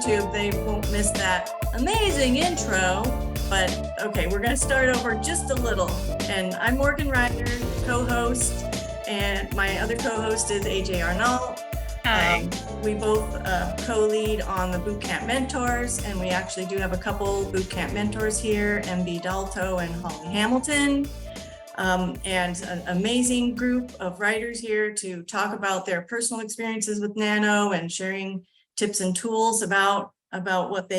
YouTube, they won't miss that amazing intro. But okay, we're gonna start over just a little. And I'm Morgan Ryder, co-host, and my other co-host is AJ Arnault. Hi. We both co-lead on the Bootcamp Mentors, and we actually do have a couple Bootcamp Mentors here, MB Dalto and Holly Hamilton. And an amazing group of writers here to talk about their personal experiences with Nano and sharing tips and tools about what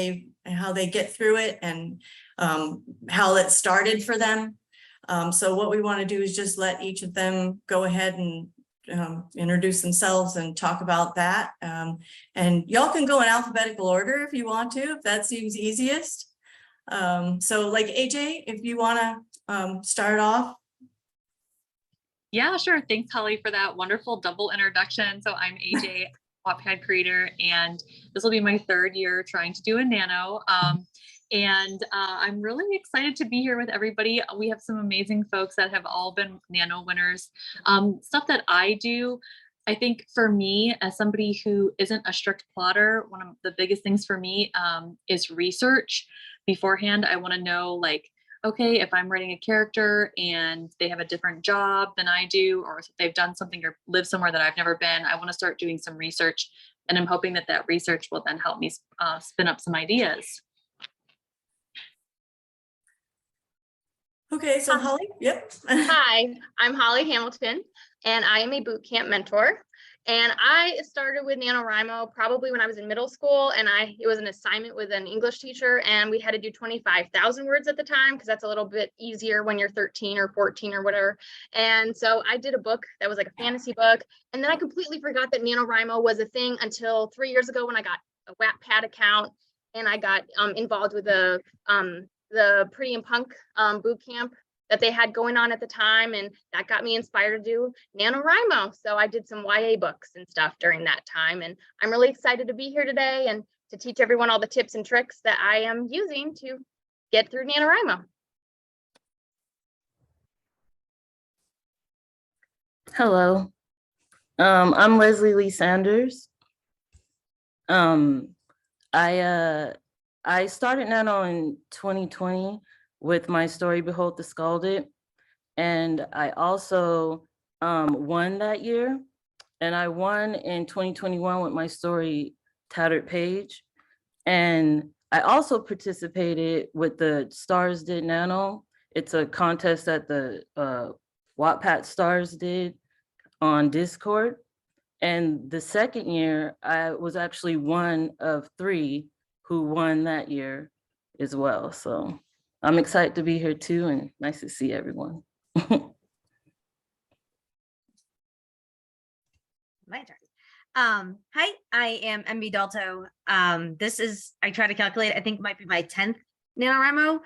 how they get through it and how it started for them. So what we want to do is just let each of them go ahead and introduce themselves and talk about that. And y'all can go in alphabetical order if you want to, if that seems easiest. So like AJ, if you want to start off. Yeah, sure. Thanks, Holly, for that wonderful double introduction. So I'm AJ, Wattpad creator, and this will be my third year trying to do a Nano. I'm really excited to be here with everybody. We have some amazing folks that have all been Nano winners. Stuff that I do, I think for me, as somebody who isn't a strict plotter, one of the biggest things for me is research. Beforehand, I want to know, like, okay, if I'm writing a character and they have a different job than I do, or if they've done something or live somewhere that I've never been, I want to start doing some research. And I'm hoping that that research will then help me spin up some ideas. Okay, so Holly, yep. Hi, I'm Holly Hamilton, and I am a bootcamp mentor. And I started with NaNoWriMo probably when I was in middle school, and it was an assignment with an English teacher, and we had to do 25,000 words at the time because that's a little bit easier when you're 13 or 14 or whatever. And so I did a book that was like a fantasy book, and then I completely forgot that NaNoWriMo was a thing until 3 years ago when I got a Wattpad account, and I got involved with the Pretty and Punk boot camp that they had going on at the time, and that got me inspired to do NaNoWriMo. So I did some YA books and stuff during that time, and I'm really excited to be here today and to teach everyone all the tips and tricks that I am using to get through NaNoWriMo. Hello, I'm Leslie Lee Sanders. I started Nano in 2020 with my story, Behold the Scalded. And I also won that year. And I won in 2021 with my story, Tattered Page. And I also participated with the Stars Did Nano. It's a contest that the Wattpad Stars did on Discord. And the second year, I was actually one of 3 who won that year as well. So I'm excited to be here too, and nice to see everyone. My turn. Hi, I am MB Dalto. I try to calculate, I think it might be my 10th NaNoWriMo.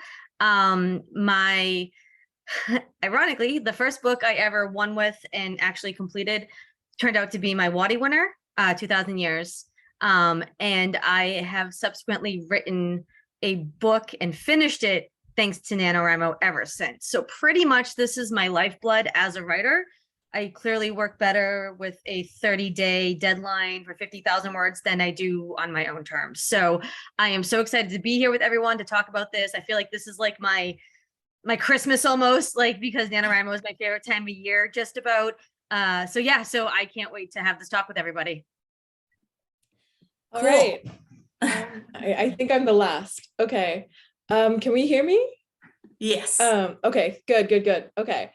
Ironically, the first book I ever won with and actually completed turned out to be my Wattys winner, 2000 Years. And I have subsequently written a book and finished it thanks to NaNoWriMo ever since. So pretty much this is my lifeblood as a writer. I clearly work better with a 30-day deadline for 50,000 words than I do on my own terms. So I am so excited to be here with everyone to talk about this. I feel like this is like my Christmas almost, like, because NaNoWriMo is my favorite time of year, just about. So yeah, so I can't wait to have this talk with everybody. All right. I think I'm the last. Okay. Can we hear me? Yes. Okay, good. Okay.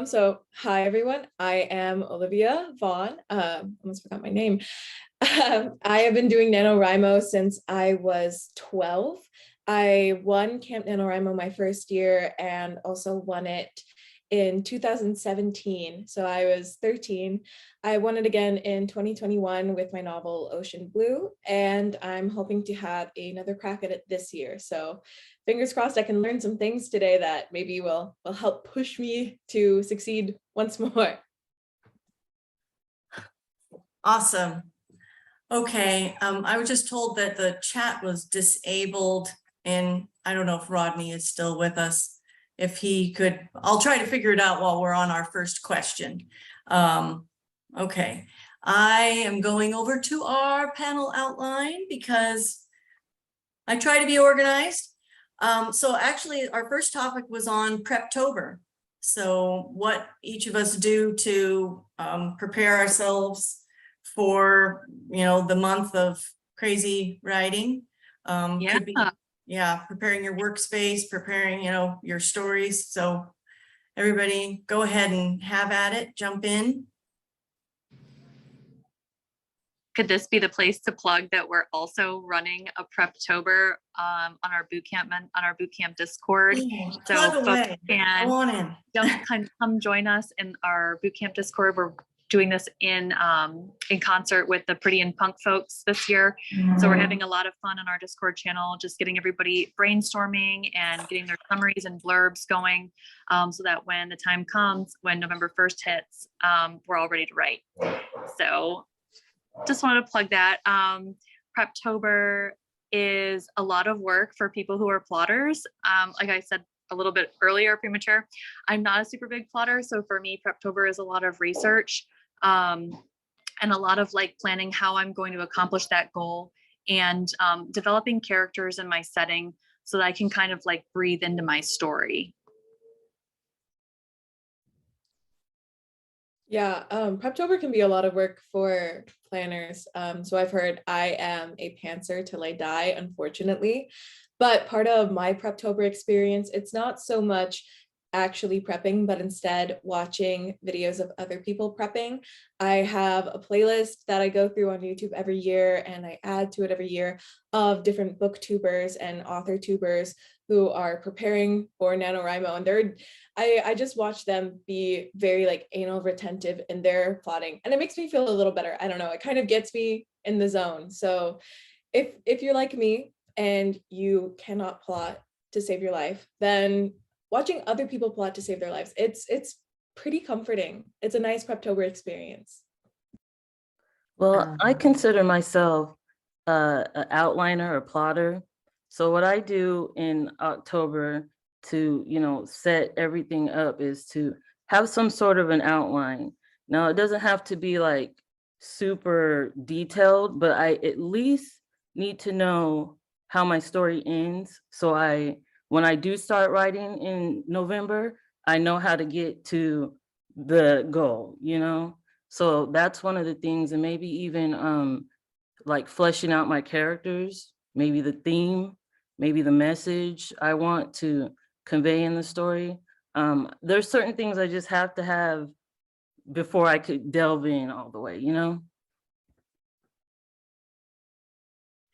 So hi everyone. I am Olivia Vaughn. Almost forgot my name. I have been doing NaNoWriMo since I was 12. I won Camp NaNoWriMo my first year and also won it in 2017. So I was 13. I won it again in 2021 with my novel Ocean Blue, and I'm hoping to have another crack at it this year. So fingers crossed I can learn some things today that maybe will help push me to succeed once more. Awesome. Okay, I was just told that the chat was disabled, and I don't know if Rodney is still with us. If he could, I'll try to figure it out while we're on our first question. Okay, I am going over to our panel outline because I try to be organized. So actually our first topic was on Preptober. So what each of us do to prepare ourselves for, the month of crazy writing. Could be, preparing your workspace, preparing, your stories. So everybody go ahead and have at it, jump in. Could this be the place to plug that we're also running a Preptober on our bootcamp Discord? Ooh, So plug folks away. can Go on in. come join us in our bootcamp Discord. We're doing this in concert with the Pretty and Punk folks this year. So we're having a lot of fun on our Discord channel, just getting everybody brainstorming and getting their summaries and blurbs going, so that when the time comes, when November 1st hits, we're all ready to write. So just wanted to plug that. Preptober is a lot of work for people who are plotters. Like I said a little bit earlier, premature, I'm not a super big plotter. So for me, Preptober is a lot of research and a lot of like planning how I'm going to accomplish that goal and developing characters in my setting so that I can kind of like breathe into my story. Yeah, Preptober can be a lot of work for planners. So I've heard I am a pantser till I die, unfortunately. But part of my Preptober experience, it's not so much actually prepping, but instead watching videos of other people prepping. I have a playlist that I go through on YouTube every year, and I add to it every year of different booktubers and author tubers who are preparing for NaNoWriMo, and I just watch them be very like anal retentive in their plotting, and it makes me feel a little better. I don't know, it kind of gets me in the zone. So if you're like me and you cannot plot to save your life, then watching other people plot to save their lives, it's pretty comforting. It's a nice Preptober experience. Well, I consider myself an outliner or plotter. So what I do in October to, set everything up is to have some sort of an outline. Now, it doesn't have to be like super detailed, but I at least need to know how my story ends. So when I do start writing in November, I know how to get to the goal, So that's one of the things, and maybe even like fleshing out my characters, maybe the theme, maybe the message I want to convey in the story. There's certain things I just have to have before I could delve in all the way,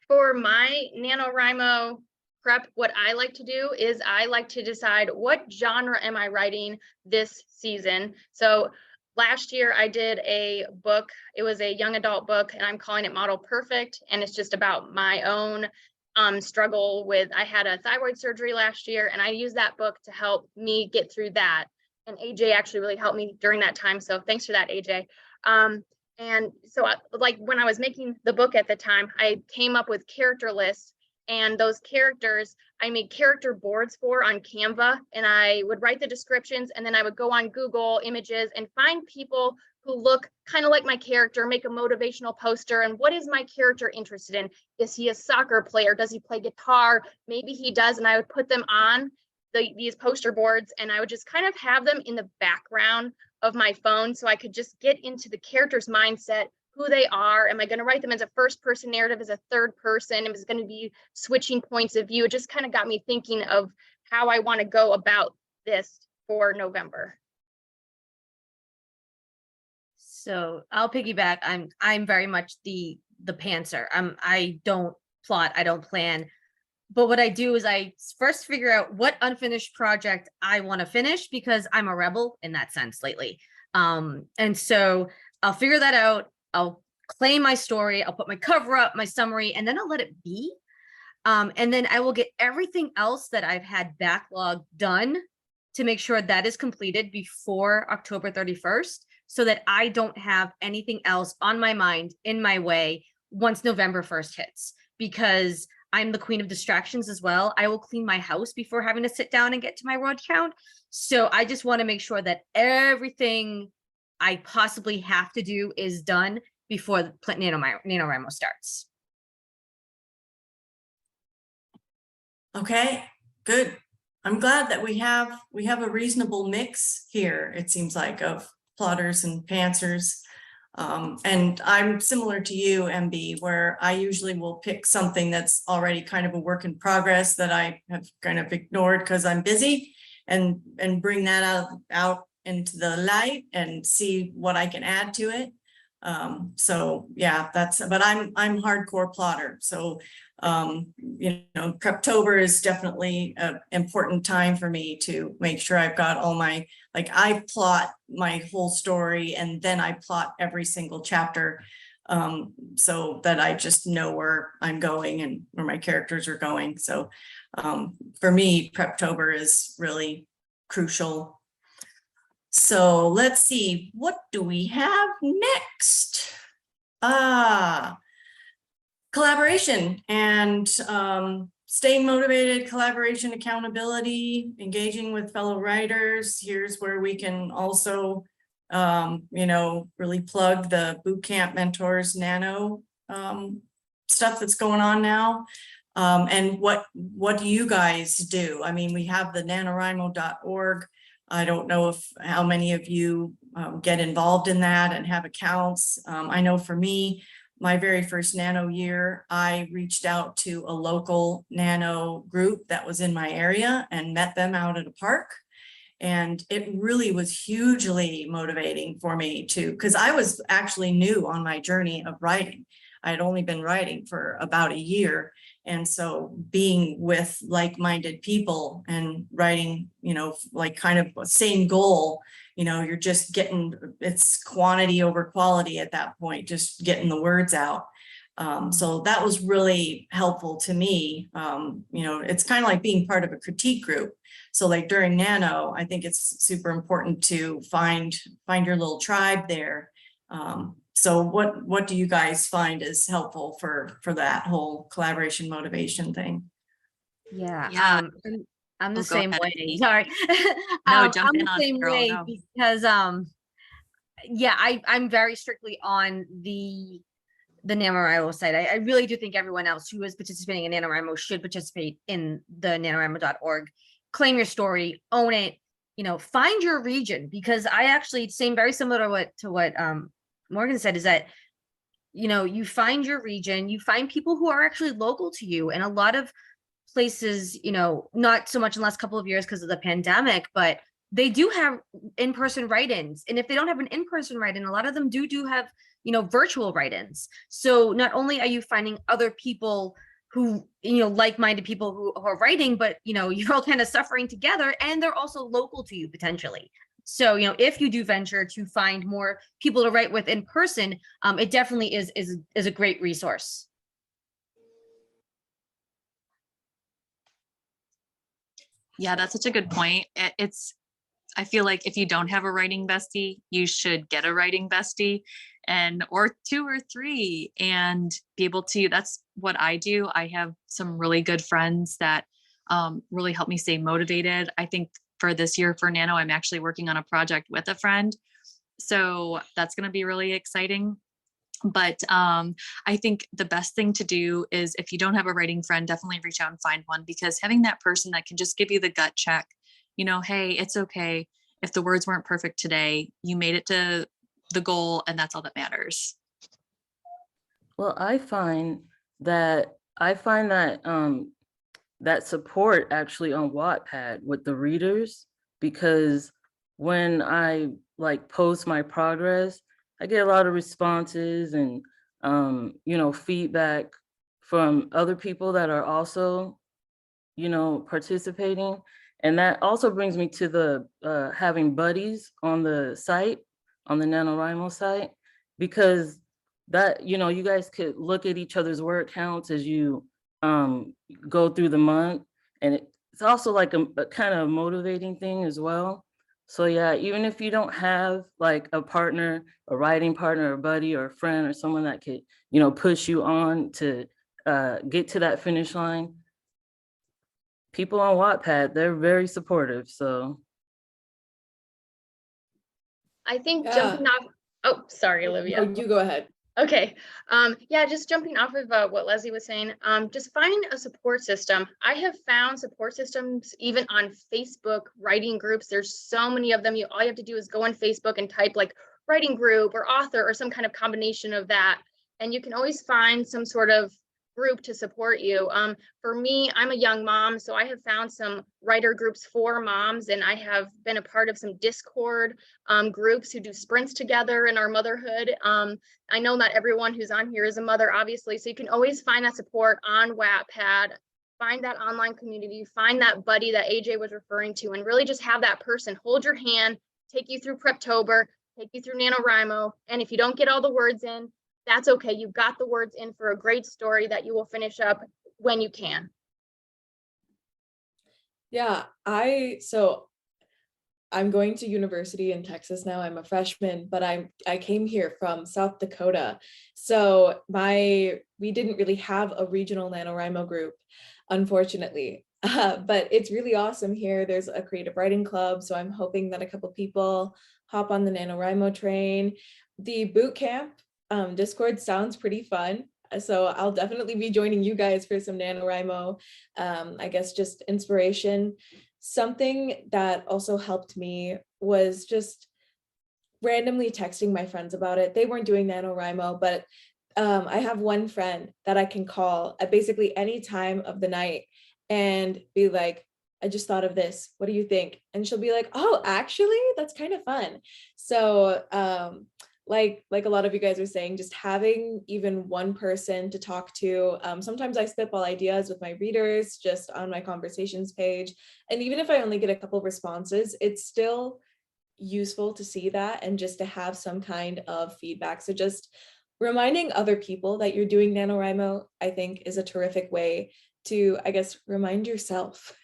For my NaNoWriMo prep, what I like to do is I like to decide what genre am I writing this season. So last year I did a book. It was a young adult book, and I'm calling it Model Perfect. And it's just about my own struggle with, I had a thyroid surgery last year, and I used that book to help me get through that. And AJ actually really helped me during that time. So thanks for that, AJ. And so like when I was making the book at the time, I came up with character lists, and those characters I made character boards for on Canva, and I would write the descriptions, and then I would go on Google Images and find people who look kind of like my character, make a motivational poster. And what is my character interested in? Is he a soccer player? Does he play guitar? Maybe he does. And I would put them on these poster boards, and I would just kind of have them in the background of my phone so I could just get into the character's mindset, who they are. Am I going to write them as a first person narrative, as a third person? Is it going to be switching points of view? It just kind of got me thinking of how I want to go about this for November. So I'll piggyback. I'm very much the pantser. I don't plot, I don't plan. But what I do is I first figure out what unfinished project I want to finish, because I'm a rebel in that sense lately. And so I'll figure that out. I'll claim my story. I'll put my cover up, my summary, and then I'll let it be. And then I will get everything else that I've had backlog done to make sure that is completed before October 31st, so that I don't have anything else on my mind, in my way, once November 1st hits, because I'm the queen of distractions as well. I will clean my house before having to sit down and get to my word count. So I just want to make sure that everything I possibly have to do is done before NaNoWriMo starts. Okay, good. I'm glad that we have a reasonable mix here, it seems like, of plotters and pantsers. And I'm similar to you, MB, where I usually will pick something that's already kind of a work in progress that I have kind of ignored because I'm busy, and bring that out into the light and see what I can add to it. So yeah, but I'm hardcore plotter. So Preptober is definitely an important time for me to make sure I've got all my, like, I plot my whole story and then I plot every single chapter, so that I just know where I'm going and where my characters are going. So for me, Preptober is really crucial. So let's see, what do we have next? Collaboration and staying motivated, collaboration, accountability, engaging with fellow writers. Here's where we can also, really plug the Bootcamp Mentors Nano stuff that's going on now. And what do you guys do? I mean, we have the NaNoWriMo.org. I don't know how many of you get involved in that and have accounts. I know for me, my very first Nano year, I reached out to a local Nano group that was in my area and met them out at a park. And it really was hugely motivating for me because I was actually new on my journey of writing. I had only been writing for about a year. And so being with like-minded people and writing, like kind of the same goal, you're just getting, it's quantity over quality at that point, just getting the words out. So that was really helpful to me. It's kind of like being part of a critique group. So like during Nano, I think it's super important to find your little tribe there. So what do you guys find is helpful for that whole collaboration motivation thing? Yeah. Yeah. I'm the Oh, go same ahead, way. Amy. Sorry. No, jump I'm in the on same it, girl, way no. because I'm very strictly on the NaNoWriMo site. I really do think everyone else who is participating in NaNoWriMo should participate in the NaNoWriMo.org. Claim your story, own it, find your region, because I actually very similar to what Morgan said, is that you find your region, you find people who are actually local to you. And a lot of places, not so much in the last couple of years because of the pandemic, but they do have in-person write-ins. And if they don't have an in-person write-in, a lot of them do have, virtual write-ins. So not only are you finding other people who, like-minded people who are writing, but, you're all kind of suffering together, and they're also local to you potentially. So, if you do venture to find more people to write with in person, it definitely is a great resource. Yeah, that's such a good point. I feel like if you don't have a writing bestie, you should get a writing bestie, or 2 or 3, and be able to, that's what I do. I have some really good friends that really help me stay motivated. I think for this year for Nano, I'm actually working on a project with a friend. So that's going to be really exciting. But I think the best thing to do is, if you don't have a writing friend, definitely reach out and find one, because having that person that can just give you the gut check, hey, it's okay if the words weren't perfect today, you made it to the goal, and that's all that matters. Well, I find that that support actually on Wattpad with the readers, because when I post my progress, I get a lot of responses and feedback from other people that are also participating. And that also brings me to the having buddies on the site, on the NaNoWriMo site, because that, you guys could look at each other's word counts as you go through the month. And it's also like a kind of motivating thing as well. So yeah, even if you don't have like a partner, a writing partner, or a buddy, or a friend, or someone that could, push you on to get to that finish line, people on Wattpad, they're very supportive. So I think Yeah. jumping off. Oh, sorry, Olivia. No, you go ahead. Okay. Yeah, just jumping off of what Leslie was saying, just find a support system. I have found support systems even on Facebook writing groups. There's so many of them. All you have to do is go on Facebook and type like writing group or author or some kind of combination of that. And you can always find some sort of group to support you. For me, I'm a young mom, so I have found some writer groups for moms, and I have been a part of some Discord groups who do sprints together in our motherhood. I know not everyone who's on here is a mother, obviously, so you can always find that support on Wattpad, find that online community, find that buddy that AJ was referring to, and really just have that person hold your hand, take you through Preptober, take you through NaNoWriMo, and if you don't get all the words in, that's okay. You've got the words in for a great story that you will finish up when you can. Yeah, I'm going to university in Texas now. I'm a freshman, but I came here from South Dakota. So we didn't really have a regional NaNoWriMo group, unfortunately. But it's really awesome here. There's a creative writing club. So I'm hoping that a couple people hop on the NaNoWriMo train. The boot camp Discord sounds pretty fun. So I'll definitely be joining you guys for some NaNoWriMo, I guess just inspiration. Something that also helped me was just randomly texting my friends about it. They weren't doing NaNoWriMo, but I have one friend that I can call at basically any time of the night and be like, I just thought of this. What do you think? And she'll be like, oh, actually, that's kind of fun. So like a lot of you guys are saying, just having even one person to talk to. Sometimes I spitball ideas with my readers just on my conversations page. And even if I only get a couple of responses, it's still useful to see that and just to have some kind of feedback. So just reminding other people that you're doing NaNoWriMo, I think, is a terrific way to, I guess, remind yourself.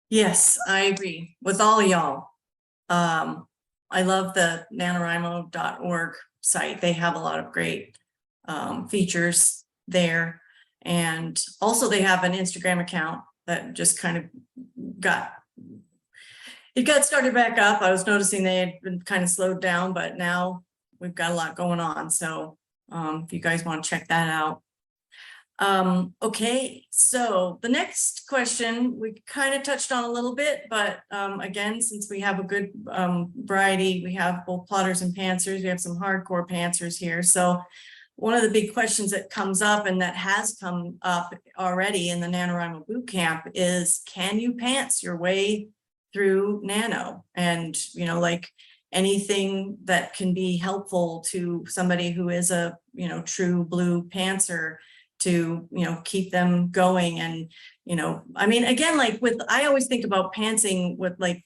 Yes, I agree with all of y'all. I love the NaNoWriMo.org site. They have a lot of great features there. And also they have an Instagram account that just kind of got started back up. I was noticing they had been kind of slowed down, but now we've got a lot going on. So if you guys want to check that out. Okay, so the next question we kind of touched on a little bit, but again, since we have a good variety, we have both plotters and pantsers, we have some hardcore pantsers here. So one of the big questions that comes up and that has come up already in the NaNoWriMo Bootcamp is, can you pants your way through Nano? And, you know, like anything that can be helpful to somebody who is a, you know, true blue pantser, to, you know, keep them going. And, you know, I mean, again, like I always think about pantsing with like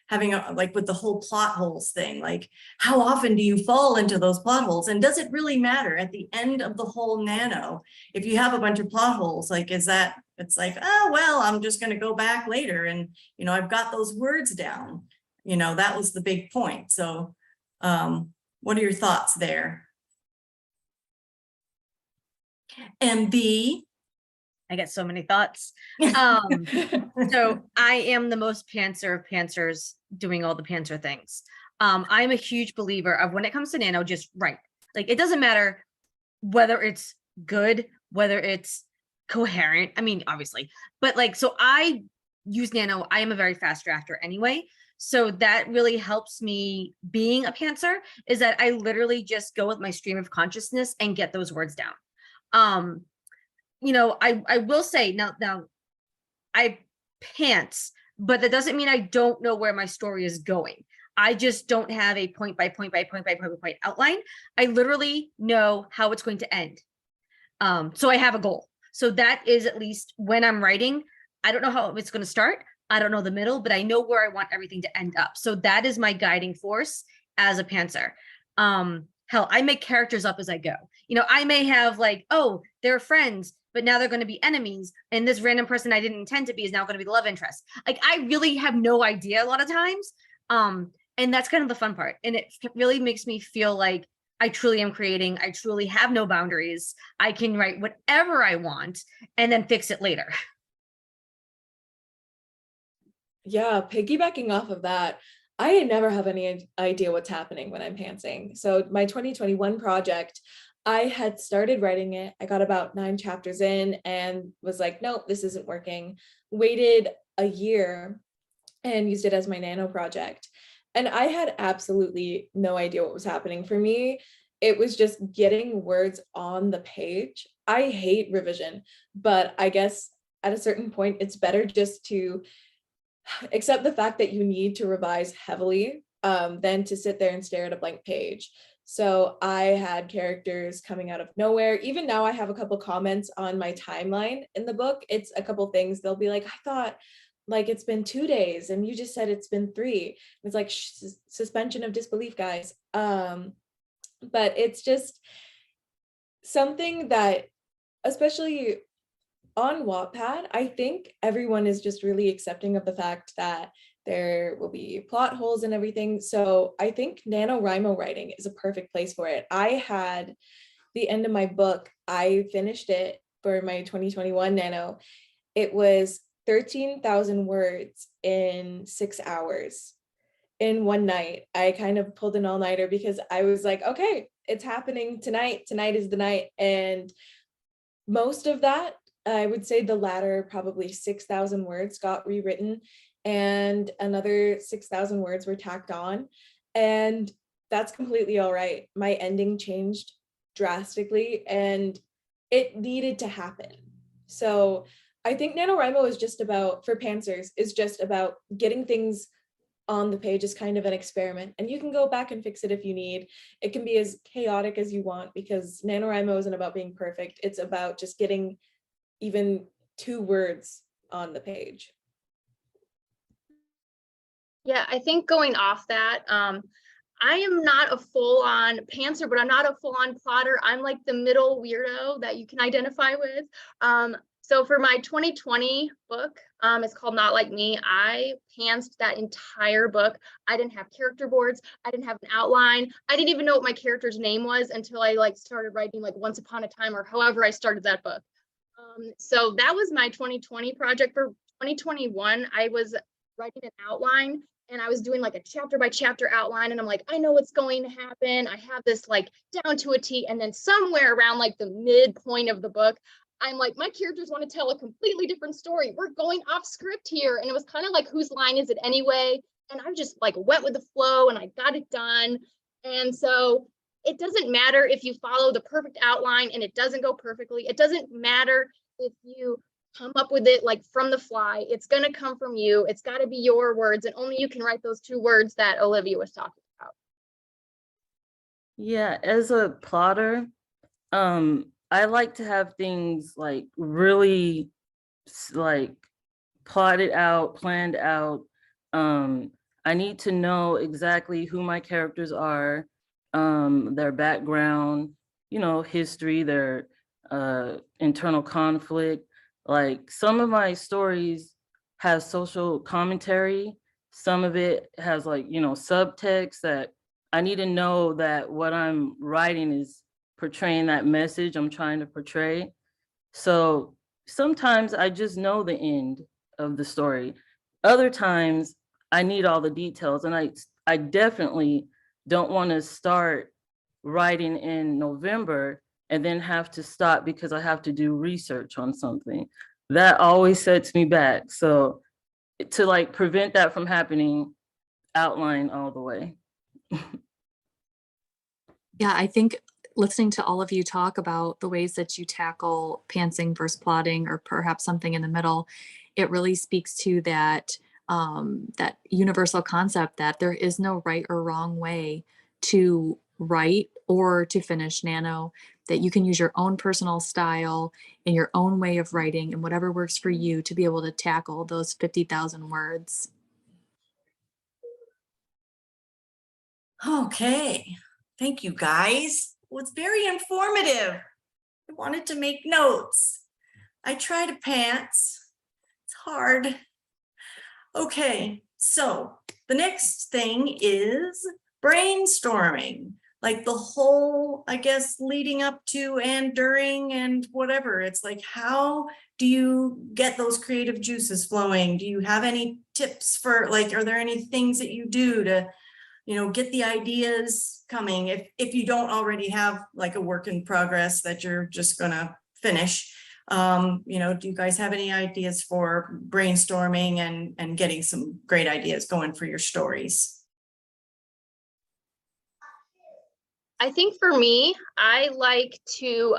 having like with the whole plot holes thing, like how often do you fall into those plot holes? And does it really matter at the end of the whole Nano? If you have a bunch of plot holes, like, it's like, oh, well, I'm just going to go back later. And, you know, I've got those words down, you know, that was the big point. So what are your thoughts there? And B, I get so many thoughts. So I am the most pantser of pantsers doing all the pantser things. I'm a huge believer of when it comes to Nano, just write. Like, it doesn't matter whether it's good, whether it's coherent. I mean, obviously, but like, so I use Nano. I am a very fast drafter anyway. So that really helps me being a pantser, is that I literally just go with my stream of consciousness and get those words down. You know, I will say now I pants, but that doesn't mean I don't know where my story is going. I just don't have a point by point outline. I literally know how it's going to end. So I have a goal. So that is, at least when I'm writing, I don't know how it's going to start. I don't know the middle, but I know where I want everything to end up. So that is my guiding force as a pantser. Hell, I make characters up as I go. You know, I may have like, oh, they're friends, but now they're going to be enemies. And this random person I didn't intend to be is now going to be the love interest. Like, I really have no idea a lot of times. And that's kind of the fun part. And it really makes me feel like I truly am creating. I truly have no boundaries. I can write whatever I want and then fix it later. Yeah, piggybacking off of that, I never have any idea what's happening when I'm pantsing. So my 2021 project, I had started writing it. I got about 9 chapters in and was like, nope, this isn't working. Waited a year and used it as my Nano project. And I had absolutely no idea what was happening for me. It was just getting words on the page. I hate revision, but I guess at a certain point, it's better just to accept the fact that you need to revise heavily than to sit there and stare at a blank page. So I had characters coming out of nowhere. Even now I have a couple comments on my timeline in the book. It's a couple things. They'll be like, I thought like it's been 2 days and you just said it's been 3. It's like suspension of disbelief, guys. But it's just something that, especially on Wattpad, I think everyone is just really accepting of the fact that there will be plot holes and everything. So I think NaNoWriMo writing is a perfect place for it. I had the end of my book, I finished it for my 2021 Nano. It was 13,000 words in 6 hours in one night. I kind of pulled an all-nighter because I was like, okay, it's happening tonight. Tonight is the night. And most of that, I would say the latter probably 6,000 words got rewritten and another 6,000 words were tacked on. And that's completely all right. My ending changed drastically and it needed to happen. So I think NaNoWriMo is just about, for pantsers, is just about getting things on the page as kind of an experiment. And you can go back and fix it if you need. It can be as chaotic as you want because NaNoWriMo isn't about being perfect. It's about just getting even 2 words on the page. Yeah, I think going off that, I am not a full-on pantser, but I'm not a full-on plotter. I'm like the middle weirdo that you can identify with. So for my 2020 book, it's called Not Like Me. I pantsed that entire book. I didn't have character boards. I didn't have an outline. I didn't even know what my character's name was until I like started writing like Once Upon a Time or however I started that book. So that was my 2020 project. For 2021, I was writing an outline and I was doing like a chapter by chapter outline. And I'm like, I know what's going to happen. I have this like down to a T. And then somewhere around like the midpoint of the book, I'm like, my characters want to tell a completely different story. We're going off script here. And it was kind of like, whose line is it anyway? And I just like went with the flow and I got it done. And so it doesn't matter if you follow the perfect outline and it doesn't go perfectly. It doesn't matter if you come up with it like from the fly. It's going to come from you. It's got to be your words, and only you can write those 2 words that Olivia was talking about. Yeah, as a plotter, I like to have things like really like plotted out, planned out. I need to know exactly who my characters are, their background, you know, history, their internal conflict. Like some of my stories have social commentary. Some of it has like, you know, subtext that I need to know that what I'm writing is portraying that message I'm trying to portray. So sometimes I just know the end of the story. Other times I need all the details, and I definitely don't want to start writing in November and then have to stop because I have to do research on something. That always sets me back. So to like prevent that from happening, outline all the way. Yeah, I think listening to all of you talk about the ways that you tackle pantsing versus plotting, or perhaps something in the middle, it really speaks to that that universal concept that there is no right or wrong way to write or to finish Nano, that you can use your own personal style and your own way of writing and whatever works for you to be able to tackle those 50,000 words. Okay, thank you guys. It was very informative. I wanted to make notes. I try to pants. It's hard. Okay, so the next thing is brainstorming. like the whole, I guess, leading up to and during and whatever. It's like, how do you get those creative juices flowing? Do you have any tips for, like, are there any things that you do to, you know, get the ideas coming if you don't already have like a work in progress that you're just gonna finish? You know, do you guys have any ideas for brainstorming and getting some great ideas going for your stories? I think for me, I like to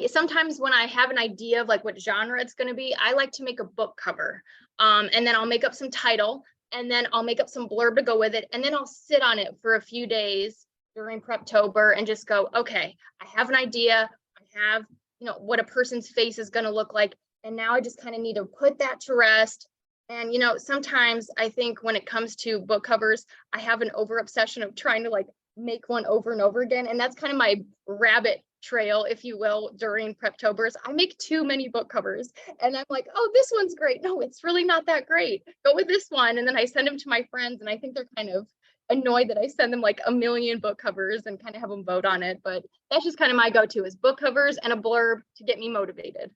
sometimes when I have an idea of like what genre it's going to be, I like to make a book cover. And then I'll make up some title, and then I'll make up some blurb to go with it. And then I'll sit on it for a few days during Preptober and just go, okay, I have an idea. I have, you know, what a person's face is going to look like. And now I just kind of need to put that to rest. And, you know, sometimes I think when it comes to book covers, I have an over obsession of trying to like make one over and over again. And that's kind of my rabbit trail, if you will, during Preptobers. I make too many book covers and I'm like, oh, this one's great. No, it's really not that great. Go with this one. And then I send them to my friends and I think they're kind of annoyed that I send them like a million book covers and kind of have them vote on it. But that's just kind of my go-to is book covers and a blurb to get me motivated.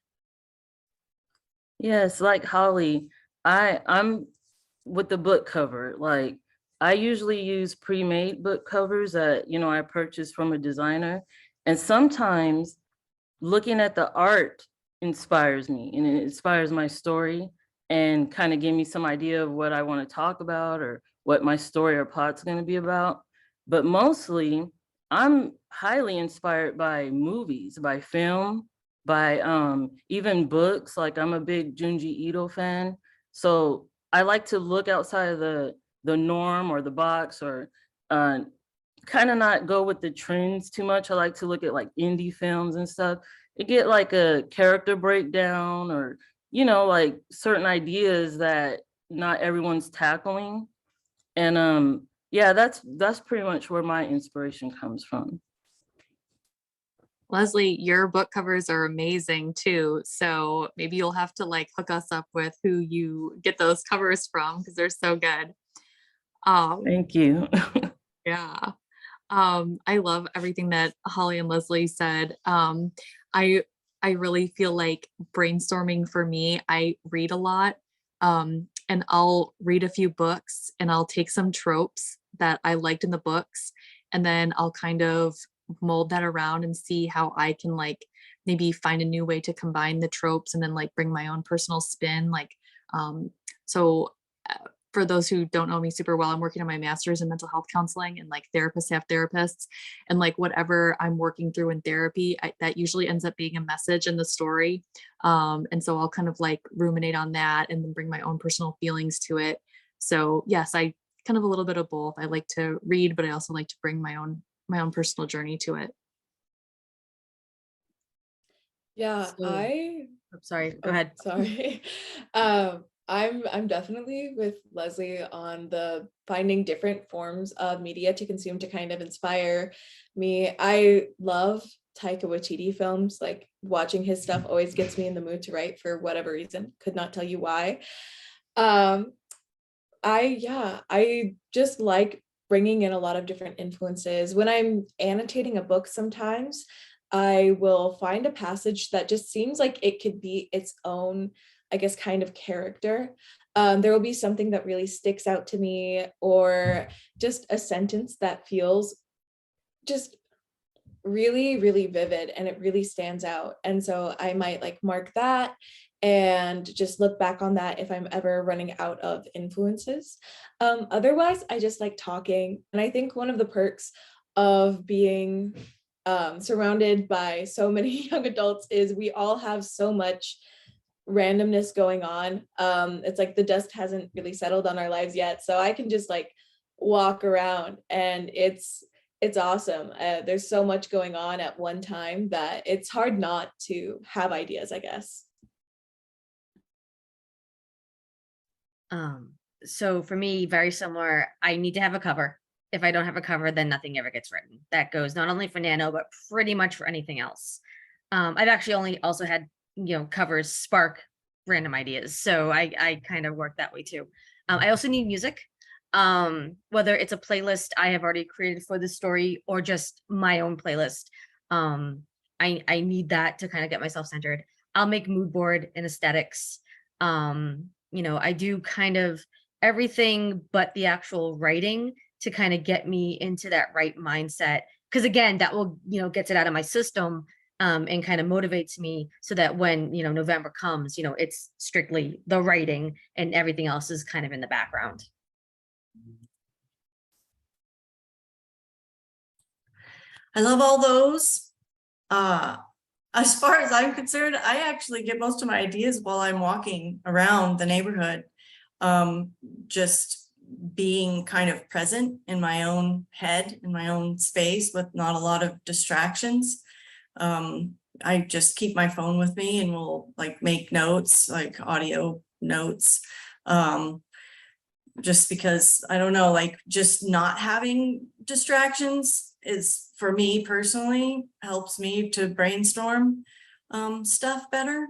Yes, like Holly, I'm with the book cover. Like I usually use pre-made book covers that, you know, I purchase from a designer. And sometimes looking at the art inspires me and it inspires my story and kind of give me some idea of what I want to talk about or what my story or plot's going to be about. But mostly I'm highly inspired by movies, by film, by even books. Like I'm a big Junji Ito fan. So I like to look outside of the norm or the box, or kind of not go with the trends too much. I like to look at like indie films and stuff. It get like a character breakdown or, you know, like certain ideas that not everyone's tackling. And yeah, that's pretty much where my inspiration comes from. Leslie, your book covers are amazing too. So maybe you'll have to like hook us up with who you get those covers from because they're so good. Thank you. Yeah. I love everything that Holly and Leslie said. I really feel like brainstorming for me, I read a lot. And I'll read a few books and I'll take some tropes that I liked in the books, and then I'll kind of mold that around and see how I can like maybe find a new way to combine the tropes and then like bring my own personal spin. Like, so for those who don't know me super well, I'm working on my master's in mental health counseling, and like therapists have therapists, and like whatever I'm working through in therapy, that usually ends up being a message in the story. And so I'll kind of like ruminate on that and then bring my own personal feelings to it. So yes, I kind of a little bit of both. I like to read, but I also like to bring my own personal journey to it. Yeah, So- Sorry, go ahead. Sorry. I'm definitely with Leslie on the finding different forms of media to consume to kind of inspire me. I love Taika Waititi films. Like watching his stuff always gets me in the mood to write for whatever reason. Could not tell you why. I just like bringing in a lot of different influences. When I'm annotating a book, sometimes I will find a passage that just seems like it could be its own, I guess, kind of character. There will be something that really sticks out to me, or just a sentence that feels just really, really vivid and it really stands out. And so I might like mark that and just look back on that if I'm ever running out of influences. Otherwise, I just like talking. And I think one of the perks of being surrounded by so many young adults is we all have so much randomness going on. It's like the dust hasn't really settled on our lives yet. So I can just like walk around and it's awesome. There's so much going on at one time that it's hard not to have ideas, I guess. So for me, very similar. I need to have a cover. If I don't have a cover, then nothing ever gets written. That goes not only for Nano, but pretty much for anything else. I've actually only also had, covers spark random ideas. So I kind of work that way too. I also need music. whether it's a playlist I have already created for the story or just my own playlist. I need that to kind of get myself centered. I'll make mood board and aesthetics. You know, I do kind of everything but the actual writing to kind of get me into that right mindset. Because again, that will, you know, gets it out of my system, and kind of motivates me so that when, you know, November comes, you know, it's strictly the writing and everything else is kind of in the background. I love all those. As far as I'm concerned, I actually get most of my ideas while I'm walking around the neighborhood. Just being kind of present in my own head, in my own space with not a lot of distractions. I just keep my phone with me and will like make notes, like audio notes. Just because I don't know, like just not having distractions is, for me personally, helps me to brainstorm stuff better.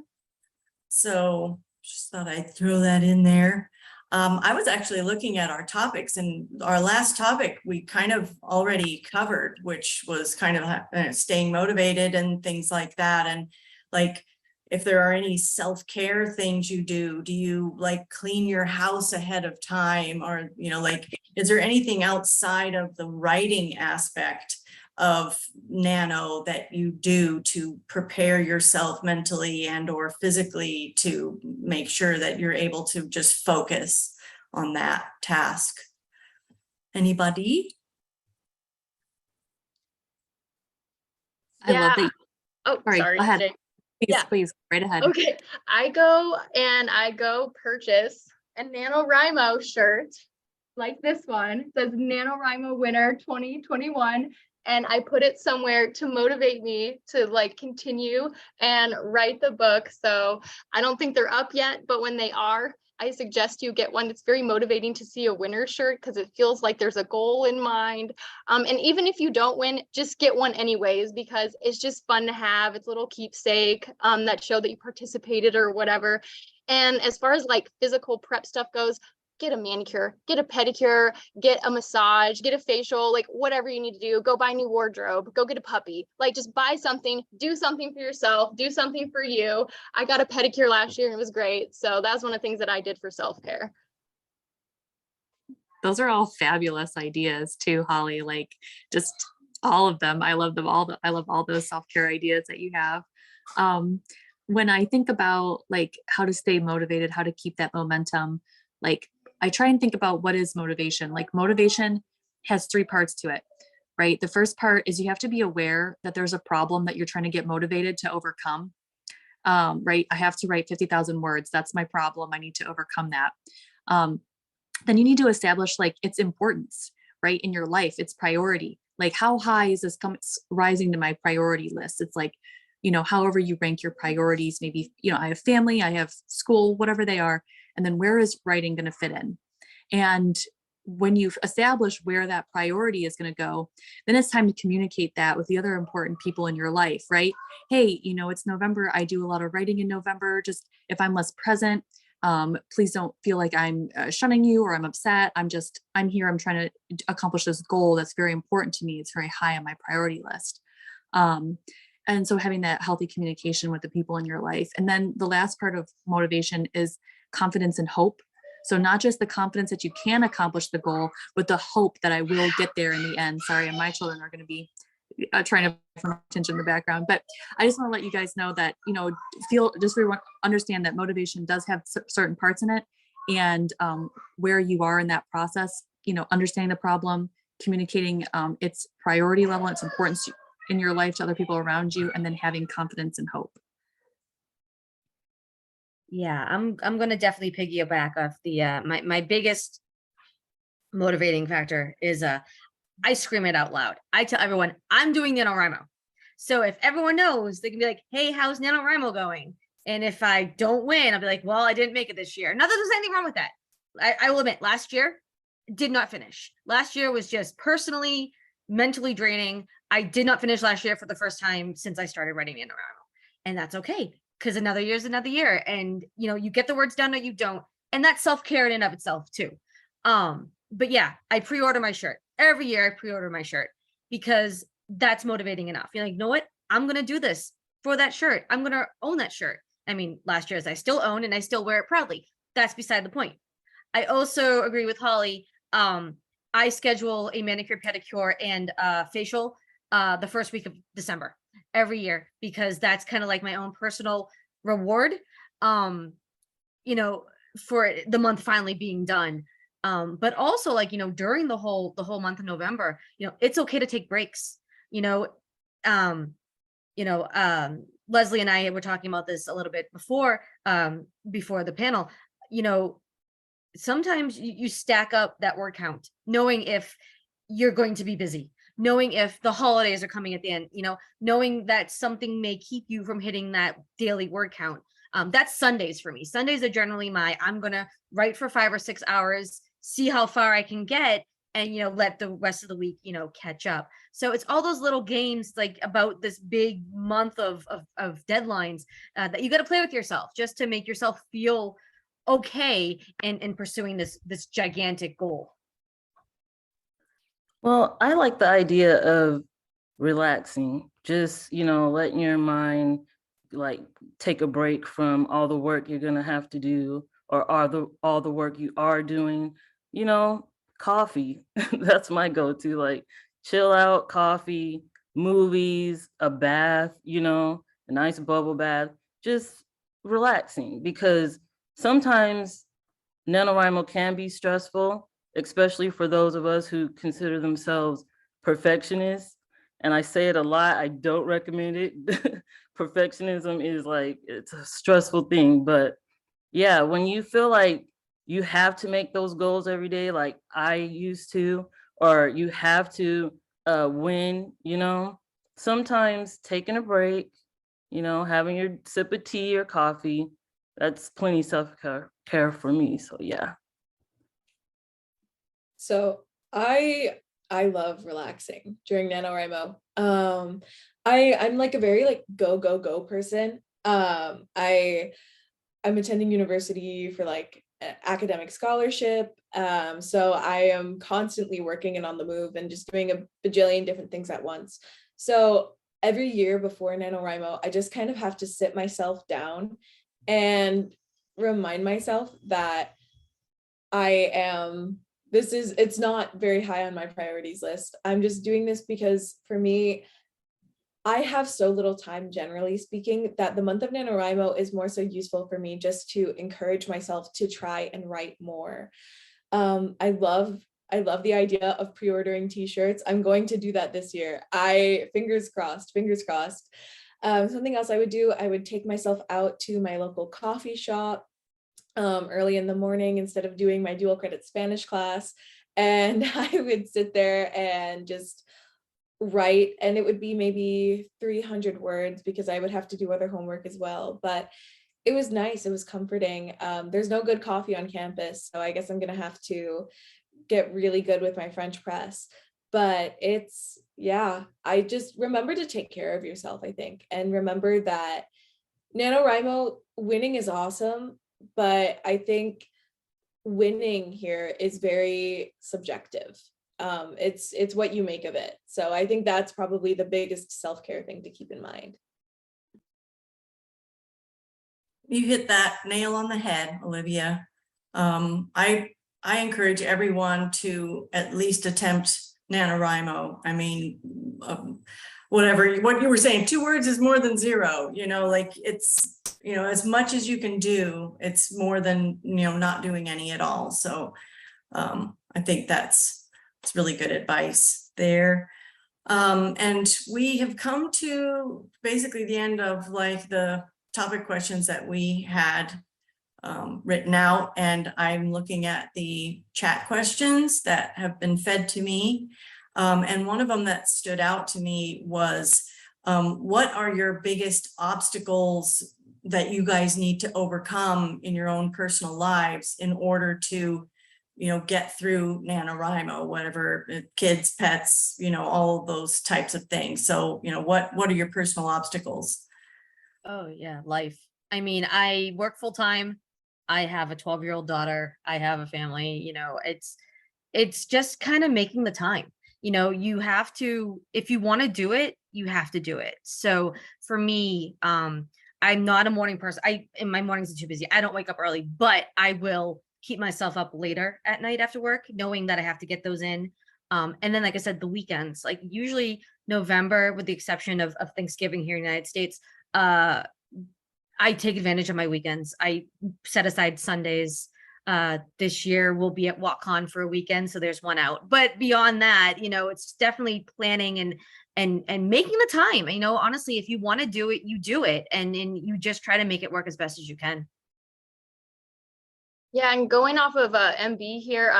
So just thought I'd throw that in there. I was actually looking at our topics, and our last topic we kind of already covered, which was kind of staying motivated and things like that. And like, if there are any self-care things you do you like clean your house ahead of time? Or, you know, like, is there anything outside of the writing aspect of Nano that you do to prepare yourself mentally and or physically to make sure that you're able to just focus on that task? Anybody? I love that. Oh, Sorry, sorry. go ahead. Jay. Please, Yeah. please, right ahead. Okay, I go purchase a NaNoWriMo shirt like this one. It says NaNoWriMo winner 2021. And I put it somewhere to motivate me to like continue and write the book. So I don't think they're up yet, but when they are, I suggest you get one. It's very motivating to see a winner shirt because it feels like there's a goal in mind. And even if you don't win, just get one anyways, because it's just fun to have. It's a little keepsake that show that you participated or whatever. And as far as like physical prep stuff goes, get a manicure, get a pedicure, get a massage, get a facial, like whatever you need to do. Go buy a new wardrobe, go get a puppy, like just buy something, do something for yourself, do something for you. I got a pedicure last year and it was great. So that's one of the things that I did for self-care. Those are all fabulous ideas too, Holly. Like just all of them. I love them all. I love all those self-care ideas that you have. When I think about like how to stay motivated, how to keep that momentum, like I try and think about what is motivation. Like motivation has 3 parts to it, right? The first part is you have to be aware that there's a problem that you're trying to get motivated to overcome. Right? I have to write 50,000 words. That's my problem. I need to overcome that. Then you need to establish like its importance, right? In your life, its priority. Like how high is this rising to my priority list? It's like, you know, however you rank your priorities, maybe, you know, I have family, I have school, whatever they are. And then where is writing going to fit in? And when you've established where that priority is going to go, then it's time to communicate that with the other important people in your life, right? Hey, you know, it's November. I do a lot of writing in November. Just if I'm less present, please don't feel like I'm shunning you or I'm upset. I'm here. I'm trying to accomplish this goal that's very important to me. It's very high on my priority list. And so having that healthy communication with the people in your life. And then the last part of motivation is confidence and hope. So not just the confidence that you can accomplish the goal, but the hope that I will get there in the end. Sorry, and my children are going to be trying to pay attention in the background. But I just want to let you guys know that, you know, understand that motivation does have certain parts in it, and where you are in that process, you know, understanding the problem, communicating its priority level, its importance in your life to other people around you, and then having confidence and hope. Yeah, I'm gonna definitely piggyback off the my biggest motivating factor is I scream it out loud. I tell everyone I'm doing NaNoWriMo. So if everyone knows, they can be like, hey, how's NaNoWriMo going? And if I don't win, I'll be like, well, I didn't make it this year. Not that there's anything wrong with that. I will admit, last year did not finish. Last year was just personally, mentally draining. I did not finish last year for the first time since I started writing NaNoWriMo. And that's okay, because another year is another year. And, you know, you get the words done or you don't. And that's self-care in and of itself too. but yeah, I pre-order my shirt. Every year I pre-order my shirt because that's motivating enough. You're like, you know what? I'm going to do this for that shirt. I'm going to own that shirt. I mean, last year's I still own and I still wear it proudly. That's beside the point. I also agree with Holly. I schedule a manicure, pedicure, and facial the first week of December every year because that's kind of like my own personal reward. You know, for the month finally being done. But also like, you know, during the whole month of November, you know, it's okay to take breaks. You know, Leslie and I were talking about this a little bit before the panel. You know, sometimes you stack up that word count, knowing if you're going to be busy, knowing if the holidays are coming at the end, you know, knowing that something may keep you from hitting that daily word count. That's Sundays for me. Sundays are generally I'm going to write for 5 or 6 hours, see how far I can get, and, you know, let the rest of the week, you know, catch up. So it's all those little games like about this big month of deadlines that you got to play with yourself just to make yourself feel okay in pursuing this gigantic goal. Well, I like the idea of relaxing, just, you know, letting your mind like take a break from all the work you're gonna have to do, or all the work you are doing. You know, coffee. That's my go-to. Like chill out, coffee, movies, a bath, you know, a nice bubble bath, just relaxing, because sometimes NaNoWriMo can be stressful, especially for those of us who consider themselves perfectionists. And I say it a lot, I don't recommend it. Perfectionism is like, it's a stressful thing. But yeah, when you feel like you have to make those goals every day, like I used to, or you have to win, you know, sometimes taking a break, you know, having your sip of tea or coffee, that's plenty self-care for me. So yeah. So I love relaxing during NaNoWriMo. I'm like a very like go person. I'm attending university for like academic scholarship. So I am constantly working and on the move and just doing a bajillion different things at once. So every year before NaNoWriMo, I just kind of have to sit myself down and remind myself that it's not very high on my priorities list. I'm just doing this because for me, I have so little time, generally speaking, that the month of NaNoWriMo is more so useful for me just to encourage myself to try and write more. I love the idea of pre-ordering t-shirts. I'm going to do that this year. Fingers crossed. Something else I would do, I would take myself out to my local coffee shop early in the morning instead of doing my dual credit Spanish class. And I would sit there and just write, and it would be maybe 300 words because I would have to do other homework as well. But it was nice. It was comforting. There's no good coffee on campus, so I guess I'm going to have to get really good with my French press. But I just remember to take care of yourself, I think, and remember that NaNoWriMo winning is awesome, but I think winning here is very subjective. It's what you make of it. So I think that's probably the biggest self-care thing to keep in mind. You hit that nail on the head, Olivia. I encourage everyone to at least attempt NaNoWriMo. I mean, what you were saying, 2 words is more than 0, you know, like it's, you know, as much as you can do, it's more than, you know, not doing any at all. So I think it's really good advice there. And we have come to basically the end of like the topic questions that we had written out, and I'm looking at the chat questions that have been fed to me. And one of them that stood out to me was, what are your biggest obstacles that you guys need to overcome in your own personal lives in order to, you know, get through NaNoWriMo, whatever, kids, pets, you know, all those types of things. So, you know, what are your personal obstacles? Oh yeah, life. I mean, I work full time. I have a 12-year-old daughter. I have a family, you know, it's just kind of making the time. You know, you have to, if you want to do it, you have to do it. So for me, I'm not a morning person. In my mornings are too busy. I don't wake up early, but I will keep myself up later at night after work, knowing that I have to get those in. And then, like I said, the weekends, like usually November, with the exception of Thanksgiving here in the United States, I take advantage of my weekends. I set aside Sundays. This year we'll be at WatCon for a weekend, so there's one out. But beyond that, you know, it's definitely planning and making the time. You know, honestly, if you want to do it, you do it, and you just try to make it work as best as you can. Yeah, and going off of MB here,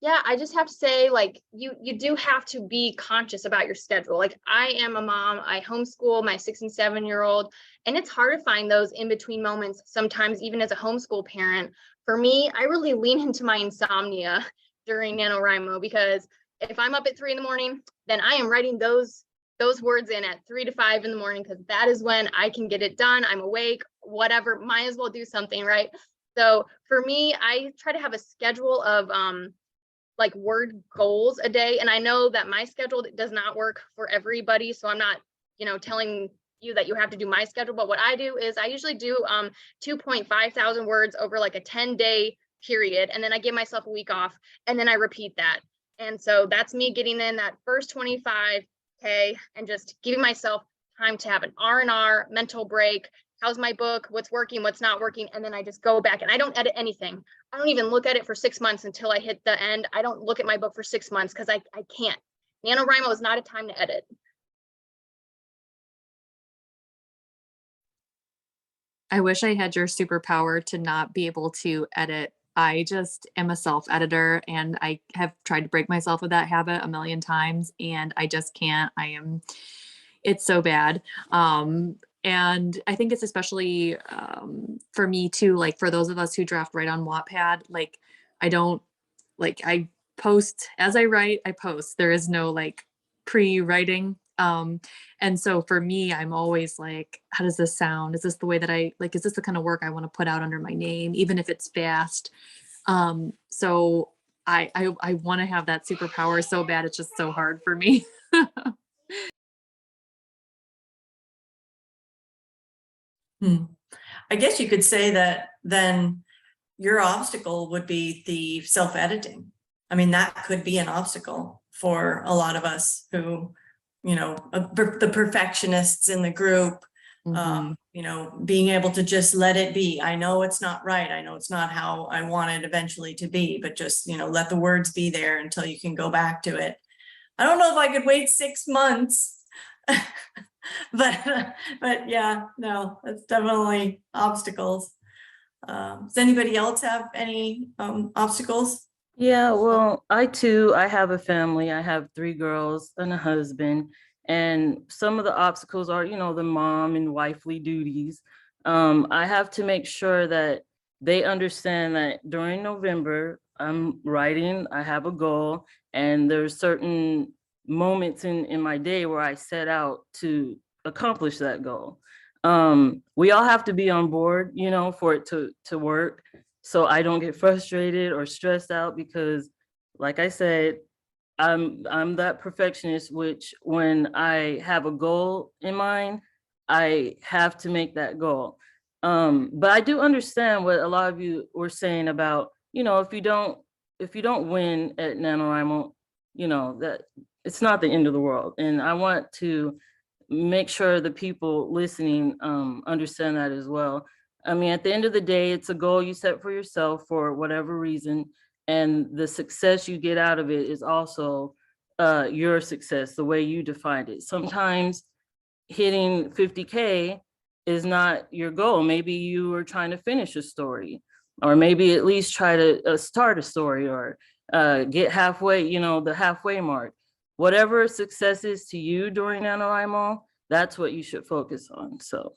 yeah, I just have to say, like, you do have to be conscious about your schedule. Like, I am a mom, I homeschool my 6 and 7-year-old, and it's hard to find those in between moments sometimes, even as a homeschool parent. For me, I really lean into my insomnia during NaNoWriMo, because if I'm up at 3 in the morning, then I am writing those words in at 3 to 5 in the morning, because that is when I can get it done. I'm awake, whatever, might as well do something, right? So for me, I try to have a schedule of like word goals a day. And I know that my schedule does not work for everybody. So I'm not, you know, telling you that you have to do my schedule, but what I do is I usually do 2.5 thousand words over like a 10-day period. And then I give myself a week off, and then I repeat that. And so that's me getting in that first 25K and just giving myself time to have an R&R mental break. How's my book? What's working? What's not working? And then I just go back and I don't edit anything. I don't even look at it for 6 months until I hit the end. I don't look at my book for 6 months because I can't. NaNoWriMo is not a time to edit. I wish I had your superpower to not be able to edit. I just am a self-editor, and I have tried to break myself of that habit a million times, and I just can't. It's so bad. And I think it's especially for me too, like for those of us who draft right on Wattpad, like I post as I write, I post. There is no like pre-writing. And so for me, I'm always like, how does this sound? Is this the way that is this the kind of work I want to put out under my name, even if it's fast? So I want to have that superpower so bad. It's just so hard for me. I guess you could say that then your obstacle would be the self-editing. I mean, that could be an obstacle for a lot of us who, you know, the perfectionists in the group, you know, being able to just let it be. I know it's not right. I know it's not how I want it eventually to be, but just, you know, let the words be there until you can go back to it. I don't know if I could wait 6 months. but yeah, no, it's definitely obstacles. Does anybody else have any obstacles? Yeah, well, I have a family. I have 3 girls and a husband. And some of the obstacles are, you know, the mom and wifely duties. I have to make sure that they understand that during November, I'm writing, I have a goal, and there's certain moments in my day where I set out to accomplish that goal. We all have to be on board, you know, for it to work. So I don't get frustrated or stressed out, because like I said, I'm that perfectionist, which when I have a goal in mind, I have to make that goal. But I do understand what a lot of you were saying about, you know, if you don't win at NaNoWriMo, you know, that it's not the end of the world. And I want to make sure the people listening understand that as well. I mean, at the end of the day, it's a goal you set for yourself for whatever reason, and the success you get out of it is also your success, the way you defined it. Sometimes hitting 50K is not your goal. Maybe you were trying to finish a story, or maybe at least try to start a story, or get halfway, you know, the halfway mark. Whatever success is to you during NaNoWriMo, that's what you should focus on. So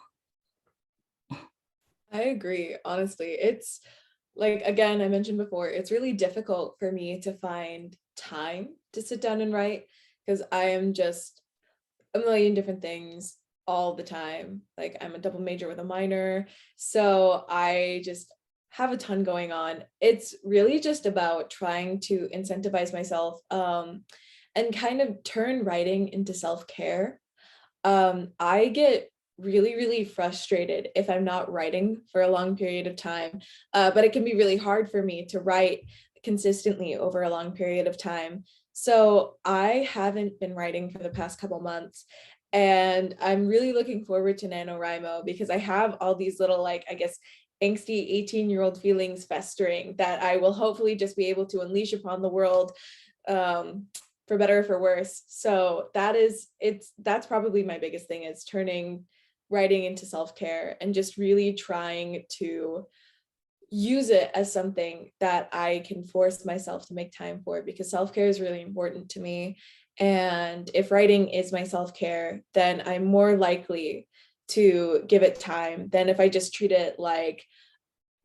I agree. Honestly, it's like, again, I mentioned before, it's really difficult for me to find time to sit down and write, because I am just a million different things all the time. Like, I'm a double major with a minor. So I just have a ton going on. It's really just about trying to incentivize myself and kind of turn writing into self-care. I get really, really frustrated if I'm not writing for a long period of time, but it can be really hard for me to write consistently over a long period of time. So I haven't been writing for the past couple months, and I'm really looking forward to NaNoWriMo because I have all these little, like, I guess, angsty 18-year-old feelings festering that I will hopefully just be able to unleash upon the world, for better or for worse. So that's probably my biggest thing, is turning writing into self-care and just really trying to use it as something that I can force myself to make time for, because self-care is really important to me. And if writing is my self-care, then I'm more likely to give it time than if I just treat it like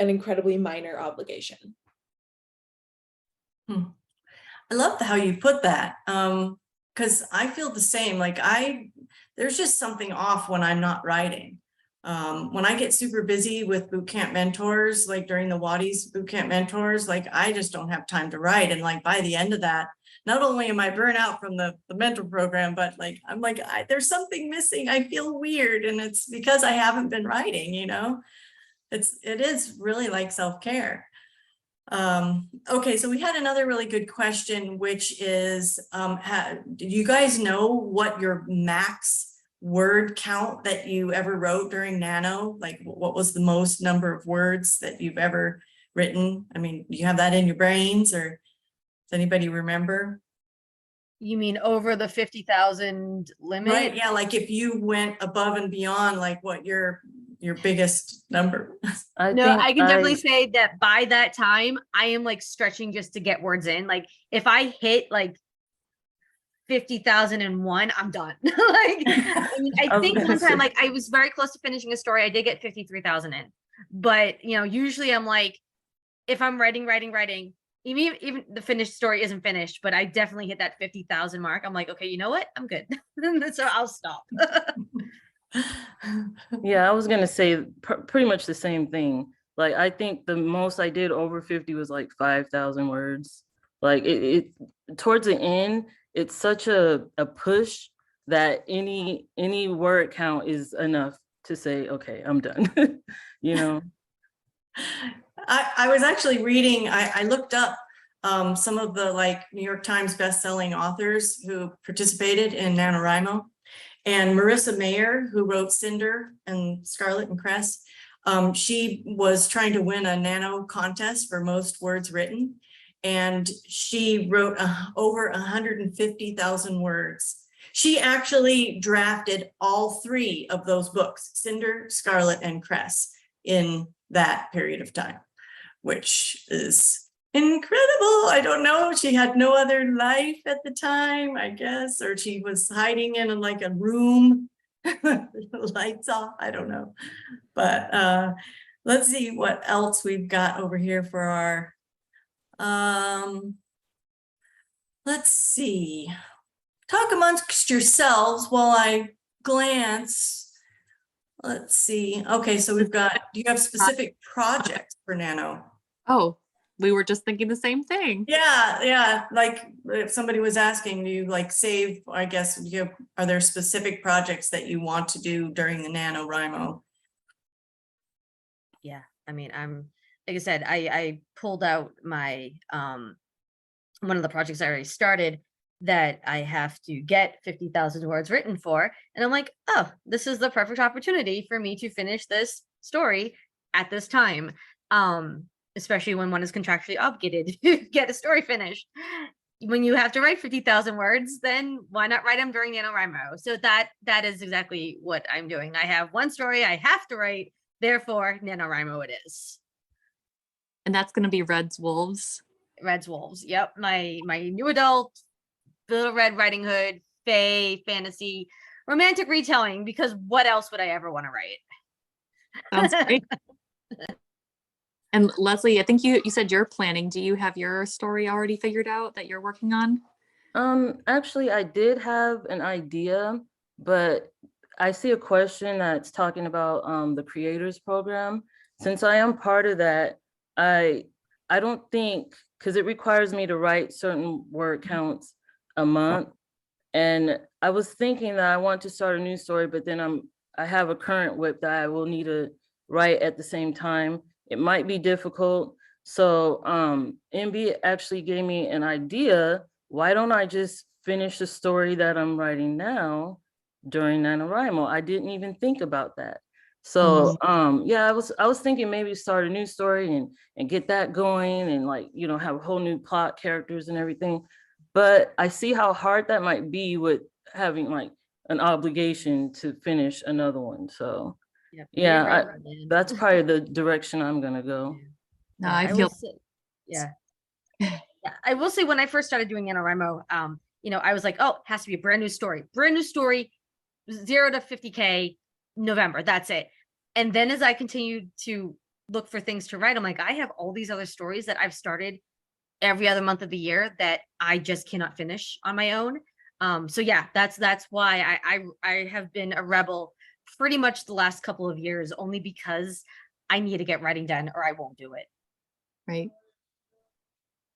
an incredibly minor obligation. I love how you put that, because I feel the same. Like there's just something off when I'm not writing. When I get super busy with bootcamp mentors, like during the Wattys bootcamp mentors, like I just don't have time to write. And like by the end of that, not only am I burnout from the mentor program, but like I'm like, there's something missing. I feel weird, and it's because I haven't been writing. You know, it is really like self-care. Okay, so we had another really good question, which is, do you guys know what your max word count that you ever wrote during Nano? Like, what was the most number of words that you've ever written? I mean, do you have that in your brains, or does anybody remember? You mean over the 50,000 limit? Right, yeah, like if you went above and beyond, like what your biggest number. I can definitely say that by that time, I am like stretching just to get words in. Like if I hit like 50,001, I'm done. Like, I mean, I think one time, like I was very close to finishing a story. I did get 53,000 in, but you know, usually I'm like, if I'm writing, even the finished story isn't finished, but I definitely hit that 50,000 mark. I'm like, okay, you know what? I'm good. So I'll stop. Yeah, I was gonna say pretty much the same thing. Like I think the most I did over 50 was like 5,000 words. Like it towards the end, it's such a push that any word count is enough to say, okay, I'm done. You know. I was actually reading, I looked up some of the like New York Times bestselling authors who participated in NaNoWriMo. And Marissa Mayer, who wrote Cinder and Scarlet and Cress, she was trying to win a Nano contest for most words written. And she wrote over 150,000 words. She actually drafted all three of those books, Cinder, Scarlet, and Cress, in that period of time, which is incredible. I don't know. She had no other life at the time, I guess, or she was hiding in like a room, lights off. I don't know. But let's see what else we've got over here for our, let's see. Talk amongst yourselves while I glance. Let's see. Okay, so we've got, do you have specific projects for Nano? Oh, we were just thinking the same thing. Yeah. Like if somebody was asking, do you like save, I guess, are there specific projects that you want to do during the NaNoWriMo? Yeah, I mean, like I said, I pulled out my one of the projects I already started that I have to get 50,000 words written for. And I'm like, oh, this is the perfect opportunity for me to finish this story at this time. Especially when one is contractually obligated to get a story finished. When you have to write 50,000 words, then why not write them during NaNoWriMo? So that is exactly what I'm doing. I have one story I have to write, therefore NaNoWriMo it is. And that's going to be Red's Wolves. Red's Wolves. Yep. My new adult, Little Red Riding Hood, fae, fantasy, romantic retelling, because what else would I ever want to write? Sounds great. And Leslie, I think you said you're planning. Do you have your story already figured out that you're working on? Actually, I did have an idea, but I see a question that's talking about the creators program. Since I am part of that, I don't think, because it requires me to write certain word counts a month. And I was thinking that I want to start a new story, but then I have a current WIP that I will need to write at the same time. It might be difficult. So MB actually gave me an idea. Why don't I just finish the story that I'm writing now during NaNoWriMo? I didn't even think about that. So yeah, I was thinking maybe start a new story and get that going and, like, you know, have a whole new plot, characters and everything. But I see how hard that might be with having like an obligation to finish another one. So yeah, that's probably the direction I'm gonna go. No, Yeah, I will feel say- yeah. Yeah, I will say when I first started doing NaNoWriMo, you know, I was like, oh, it has to be a brand new story, 0 to 50K, November, that's it. And then as I continued to look for things to write, I'm like, I have all these other stories that I've started every other month of the year that I just cannot finish on my own. So yeah, that's why I have been a rebel pretty much the last couple of years, only because I need to get writing done or I won't do it. right.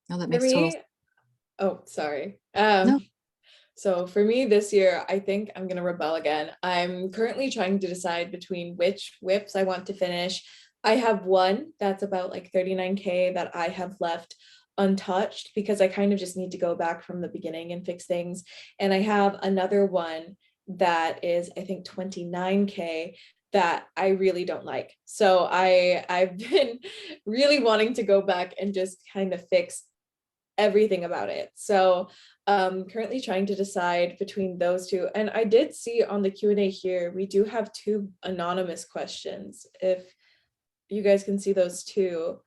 No, that For makes total me, sense. oh, sorry. No. So for me this year, I think I'm gonna rebel again. I'm currently trying to decide between which WIPs I want to finish. I have one that's about like 39K that I have left untouched because I kind of just need to go back from the beginning and fix things. And I have another one that is, I think, 29K that I really don't like. So I've been really wanting to go back and just kind of fix everything about it. So currently trying to decide between those two. And I did see on the Q&A here, we do have 2 anonymous questions. If you guys can see those two.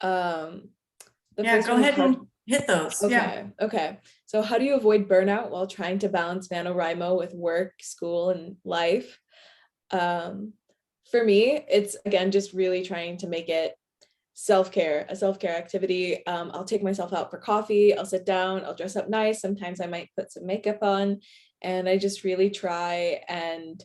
The Yeah, first go one is ahead and hit those. Yeah. Okay. So how do you avoid burnout while trying to balance NaNoWriMo with work, school, and life? For me, it's again just really trying to make it self-care, a self-care activity. I'll take myself out for coffee, I'll sit down, I'll dress up nice. Sometimes I might put some makeup on, and I just really try and,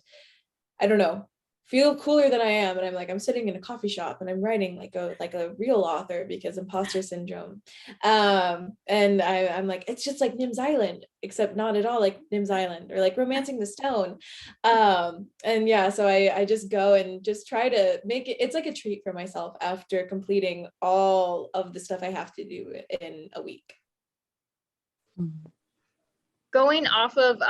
I don't know, feel cooler than I am. And I'm like, I'm sitting in a coffee shop and I'm writing like a real author, because imposter syndrome. And I'm like, it's just like Nim's Island, except not at all like Nim's Island, or like Romancing the Stone. And yeah, so I just go and just try to make it, it's like a treat for myself after completing all of the stuff I have to do in a week. Going off of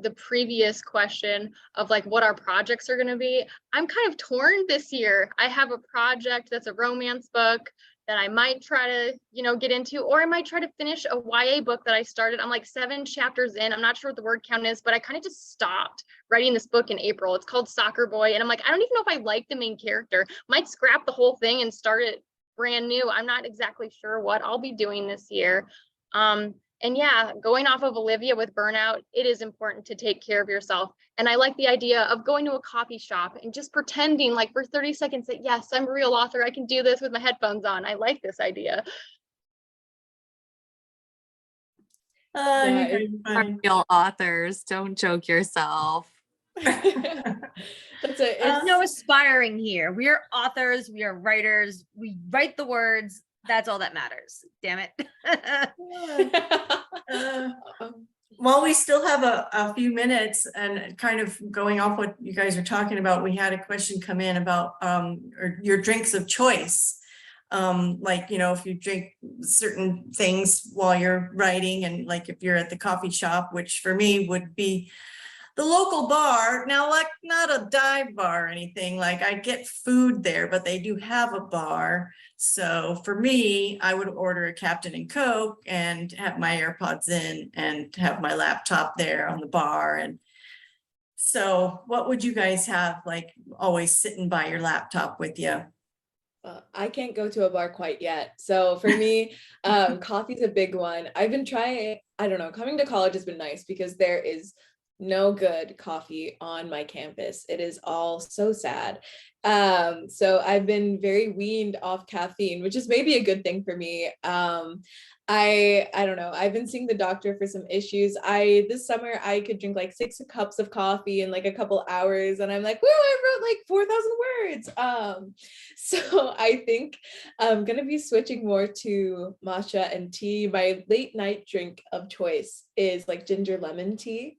the previous question of like what our projects are going to be, I'm kind of torn this year. I have a project that's a romance book that I might try to, you know, get into, or I might try to finish a YA book that I started. I'm like 7 chapters in. I'm not sure what the word count is, but I kind of just stopped writing this book in April. It's called Soccer Boy. And I'm like, I don't even know if I like the main character. Might scrap the whole thing and start it brand new. I'm not exactly sure what I'll be doing this year. And yeah, going off of Olivia with Burnout, it is important to take care of yourself. And I like the idea of going to a coffee shop and just pretending like for 30 seconds that, yes, I'm a real author. I can do this with my headphones on. I like this idea. You guys are Are funny. real authors. Don't joke yourself. That's it. There's no aspiring here. We are authors, we are writers, we write the words. That's all that matters. Damn it. While we still have a few minutes, and kind of going off what you guys are talking about, we had a question come in about or your drinks of choice. Like, you know, if you drink certain things while you're writing, and like if you're at the coffee shop, which for me would be the local bar. Now, like not a dive bar or anything, like I get food there, but they do have a bar. So for me, I would order a Captain and Coke and have my AirPods in and have my laptop there on the bar. And so what would you guys have, like always sitting by your laptop with you? I can't go to a bar quite yet. So for me, coffee's a big one. I've been trying, I don't know, coming to college has been nice because there is no good coffee on my campus. It is all so sad. So I've been very weaned off caffeine, which is maybe a good thing for me. I don't know. I've been seeing the doctor for some issues. This summer I could drink like 6 cups of coffee in like a couple hours, and I'm like, whoa, I wrote like 4,000 words. So I think I'm gonna be switching more to matcha and tea. My late night drink of choice is like ginger lemon tea.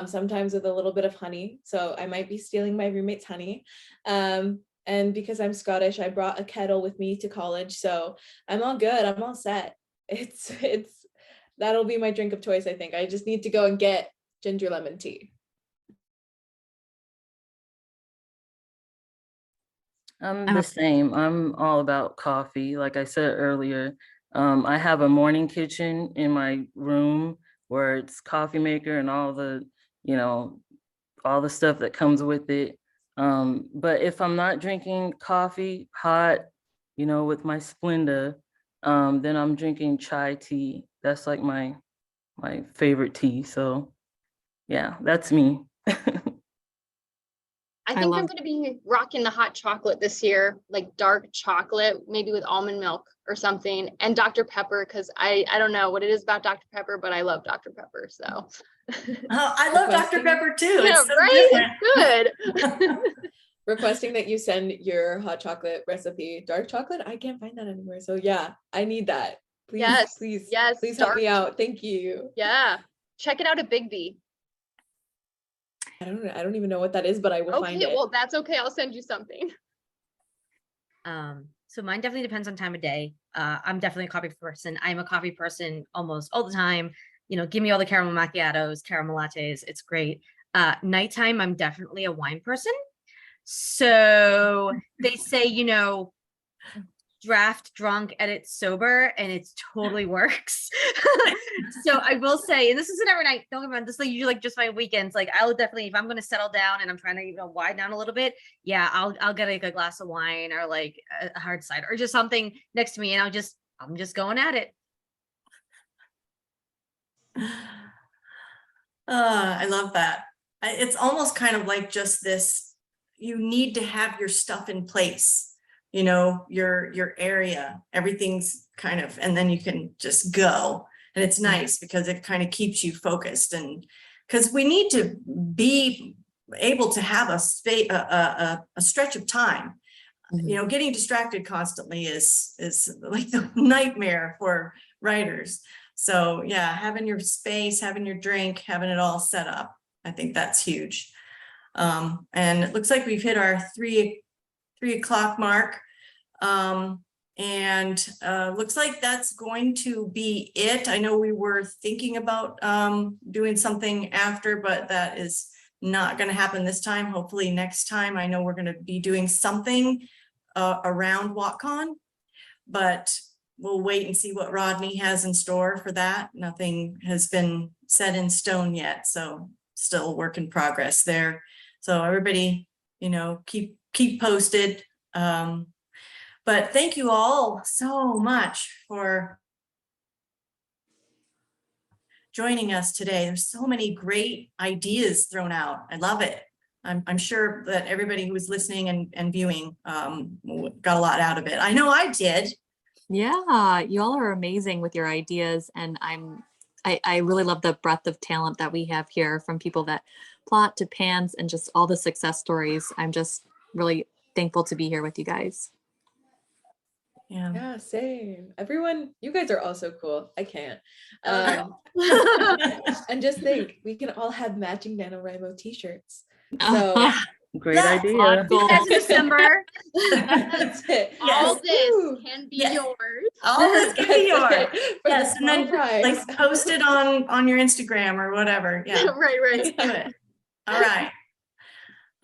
Sometimes with a little bit of honey. So I might be stealing my roommate's honey. And because I'm Scottish, I brought a kettle with me to college. So I'm all good. I'm all set. It's that'll be my drink of choice, I think. I just need to go and get ginger lemon tea. I'm the same. I'm all about coffee. Like I said earlier, I have a morning kitchen in my room where it's coffee maker and all the, all the stuff that comes with it. But if I'm not drinking coffee hot, with my Splenda, then I'm drinking chai tea. That's like my favorite tea. So yeah, that's me. I think I'm going to be rocking the hot chocolate this year, like dark chocolate, maybe with almond milk or something, and Dr. Pepper, because I don't know what it is about Dr. Pepper, but I love Dr. Pepper. So Oh, I love Dr. Pepper too. yeah, It's so right? different. It's good. Requesting that you send your hot chocolate recipe. Dark chocolate? I can't find that anywhere. So yeah, I need that. Please, Yes, please, yes, please help dark me out. Thank you. Yeah, check it out at Big B. I don't even know what that is, but I will find Okay, it. well, that's okay. I'll send you something. So mine definitely depends on time of day. I'm definitely a coffee person. I'm a coffee person almost all the time. Give me all the caramel macchiatos, caramel lattes. It's great. Nighttime, I'm definitely a wine person. So they say, draft drunk, edit sober, and it totally works. So I will say, and this isn't every night, don't get me wrong, this is like usually like just my weekends. Like I'll definitely, if I'm going to settle down and I'm trying to wind down a little bit, yeah, I'll get like a glass of wine or like a hard cider or just something next to me, and I'm just going at it. I love that. It's almost kind of like just this, you need to have your stuff in place, your area, everything's kind of, and then you can just go. And it's nice because it kind of keeps you focused, and because we need to be able to have a stretch of time. Getting distracted constantly is like the nightmare for writers. So yeah, having your space, having your drink, having it all set up, I think that's huge. And it looks like we've hit our 3 o'clock mark. And looks like that's going to be it. I know we were thinking about doing something after, but that is not going to happen this time. Hopefully next time. I know we're going to be doing something around WatCon, but we'll wait and see what Rodney has in store for that. Nothing has been set in stone yet, so still work in progress there. So everybody, keep posted. But thank you all so much for joining us today. There's so many great ideas thrown out. I love it. I'm sure that everybody who was listening and viewing got a lot out of it. I know I did. Yeah, you all are amazing with your ideas, and I really love the breadth of talent that we have here, from people that plot to pans and just all the success stories. I'm just really thankful to be here with you guys. Yeah, same. Everyone, you guys are all so cool. I can't. And just think, we can all have matching NaNoWriMo t-shirts. So Great idea. That's December. that's it. All Yes. this can be Yes. yours. All this can be yours. For Yes, the and then small price. like post it on your Instagram or whatever. Yeah. Right. Let's do it. All right.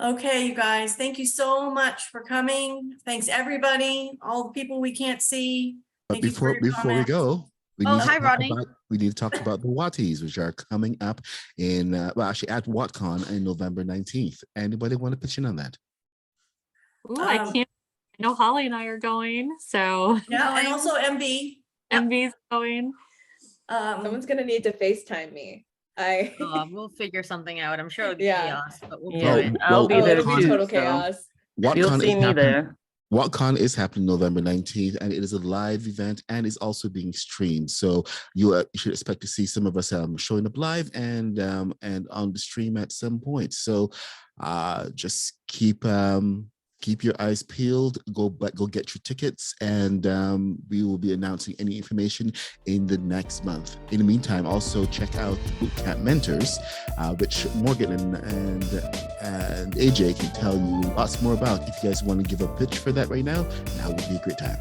Okay, you guys, thank you so much for coming. Thanks, everybody, all the people we can't see. But Thank you for your before we comments. go, Hi, Rodney. we need to talk about the Wattys, which are coming up in actually at WatCon in November 19th. Anybody want to pitch in on that? Ooh, I can't. I know Holly and I are going, so Yeah, and also MB. MV's going. Someone's gonna need to FaceTime me. We'll figure something out. I'm sure it'll be Yeah. chaos, but we'll Yeah, do it. I'll be Oh, there it'll be too. total so chaos. You'll WhatCon see is me happening. there. WhatCon is happening November 19th, and it is a live event and is also being streamed. So you should expect to see some of us showing up live and on the stream at some point. So just keep your eyes peeled. Go get your tickets, and we will be announcing any information in the next month. In the meantime, also check out Bootcamp Mentors, which Morgan and AJ can tell you lots more about. If you guys want to give a pitch for that right now would be a great time.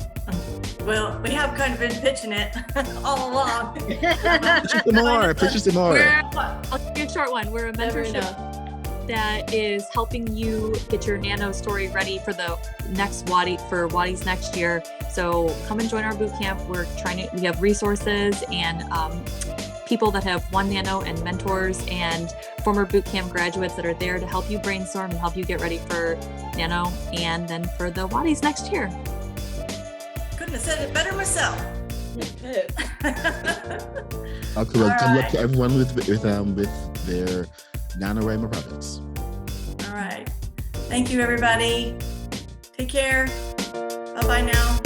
Well, we have kind of been pitching it all along. Pitch some more. I'll give you a short one. We're a Never mentorship know. that is helping you get your Nano story ready for the next Wattys next year. So come and join our bootcamp. We have resources and people that have won Nano and mentors and former bootcamp graduates that are there to help you brainstorm and help you get ready for Nano and then for the Wattys next year. Couldn't have said it better myself. Good. Okay, well, good luck to everyone with their NaNoWriMo products. All right. Thank you, everybody. Take care. Bye-bye now.